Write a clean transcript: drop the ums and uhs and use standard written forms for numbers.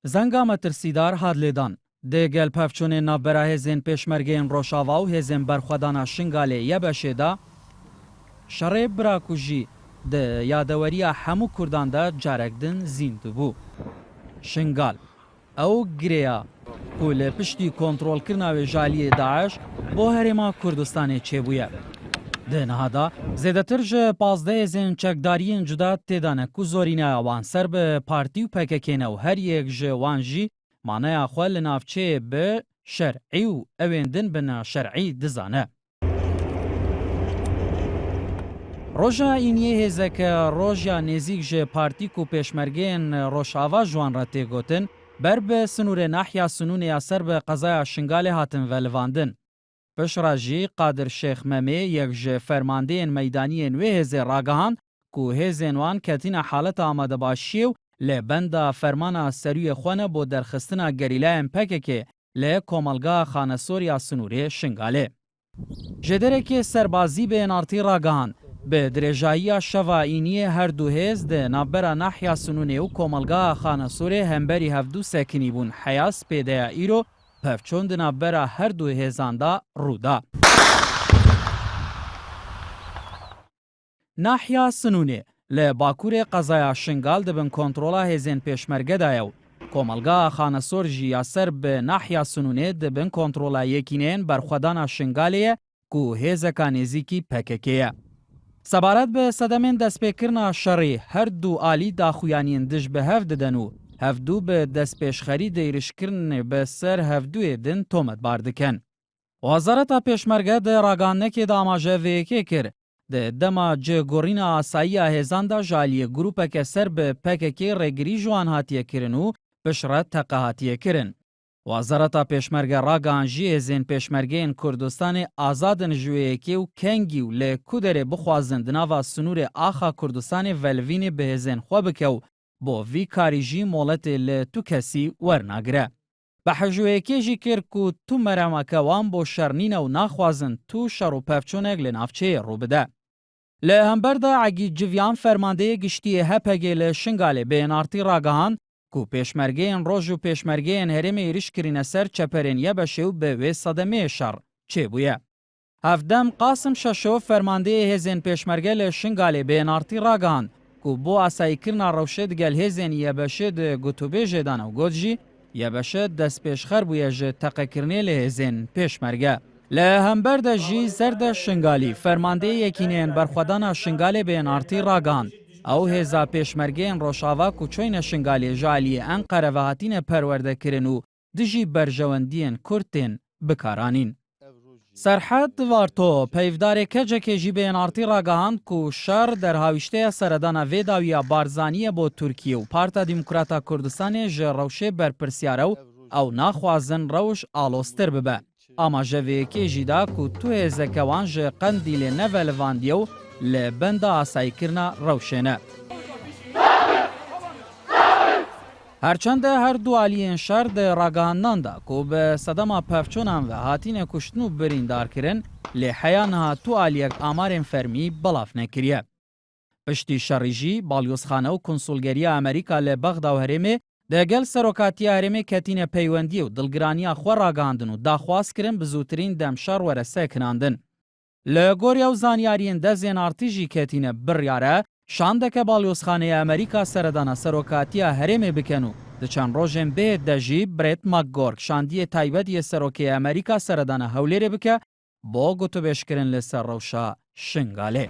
زنگا مترسیدار هاد لیدان. ده گل پفچون نابرا هزین پیشمرگین روشاوا و هزین برخودانا شنگاله یه بشه دا شره براکوژی ده یادوریا همو کردان دا جارکدن زیند بو. شنگال او گریا کل پشتی کنترل کرناوی جالی داعش بو هرما کردستان چه بویه. ده نهادا زیدتر جه 15 زین چکدارین جدا تیدانه کو زورینه وان سر به پارتی و پککینه و هر یک جه وان جی مانه اخوال نافچه به شرعی و اویندن بنا شرعی دزانه. روژا اینیه هزک روژا نزیک جه پارتی کو پیشمرگین روشاوا جوان را تیگوتن بر به سنور ناحیا سنون یا سر به قضای شنگال هاتن ولواندن. پشراجی قادر شیخ ممی یک جه فرماندین میدانین و هزه راگهان کو هزین وان کتین حالت آماده باشیو لبند فرمان سریع خونه با درخستنا گریلای پکه لی کوملگا خانسوریا سنوری شنگاله. جدره که سربازی به نارتی راگهان به درجایی شواینی هر دو هز ده نابرا ناحیا سنونه و کوملگا خانسوری همبری هفدو سکنی بون حیاس پیده ایرو پفچون ده نابرا هر دو هزاندا رودا. ناحیا سنونه لی باکور قضای شنگال ده بن کنترولا هزین پیشمرگه دایو. کوملگا خانسور جی سر به ناحیا سنونه ده بن کنترولا یکینین برخودان شنگالیه کو هزکا نزیکی پککیه. سبارت به صدمین دستپیکرنا شری هر دو آلی داخویانین دش به هفت دنو هفدو به دستپیشخری دیرشکرن به سر هفدوی دن تومت باردکن. وزارت پیشمرگه ده راگانه که داماجه ویکی کر ده دما جه گورین آسایی هزان دا جالی گروپه که سر به پککی رگری جوان هاتیه کرنو بشرت تقه هاتیه کرن. وزارت پیشمرگه راگانجی هزین پیشمرگین کردستان آزادن جویکی و کنگی و لکودره بخوازند ناوا سنور آخا کردستان ولوین به هزین خواب که و با وی کاریجی مولت لتو کسی ورناگره. به حجویکی جی کر که تو مرمکه وان با شرنین و ناخوازند تو شرو پفچونگ لنافچه رو بده. لهمبرده عگی جویان فرمانده گشتی هپگه لشنگاله به نارتی راگهان کو پیشمرگین روز و پیشمرگین هرم ایرش کرینه سر چپرین یه بشه و به وی صدمه شر چه بویه؟ هفدم قاسم ششو فرمانده هزین پیشمرگه لشنگاله به نارتی راگهان کو بو اسایی کرنا روشه دگل هزین یه بشه ده گوتوبه جدان و گود جی یه بشه دست پیشخر بویه جه تقه کرنه لهزین پیشمرگه. لهمبرده جی زرد شنگالی فرمانده یکینین برخودان شنگاله به نارتی راگهان او هزا پیشمرگین روشاوا کوچوین شنگالی جالی انقره و هاتین پرورده کرنو دجی برجواندین کرتین بکارانین. سرحد وارتو پیفدار کجه که جی به نارتی راگهان کو شر در هاوشته سردان ویداویا بارزانی با ترکیه و پارتا دیموکراتا کردستان جه روشه برپرسیارو او ناخوازن روش آلوستر ببه. اما جوی که جیدا کو تو هزکوان جه قندیل نولواندیو لبند آسایی کرنا روشنه. هرچند هر دو آلیین شر ده راگهاندان دا که به صدما پفچونان و هاتین کشتنو بریندار کرن لی حیانها تو آلیک آمارین فرمی بلاف نکریه. پشتی شریجی بالیوزخانه و کنسولگری امریکا لی بغدا و هرمه ده گل سروکاتی هرمه کتین پیوندی و دلگرانی خواه راگهاندن و داخواست کرن بزوترین دمشار ورسه کناندن. لگوریا و زانیارین دزین ارتیجی کتینه بریاره شاندک بالیوزخانه امریکا سردانا سروکاتیا هرمه بکنو ده چند روژن به دجی بریت مکگورک شاندی تایبدی سروکی امریکا سردانا هولیره بکه با گوتو بشکرن لسر روشا شنگاله.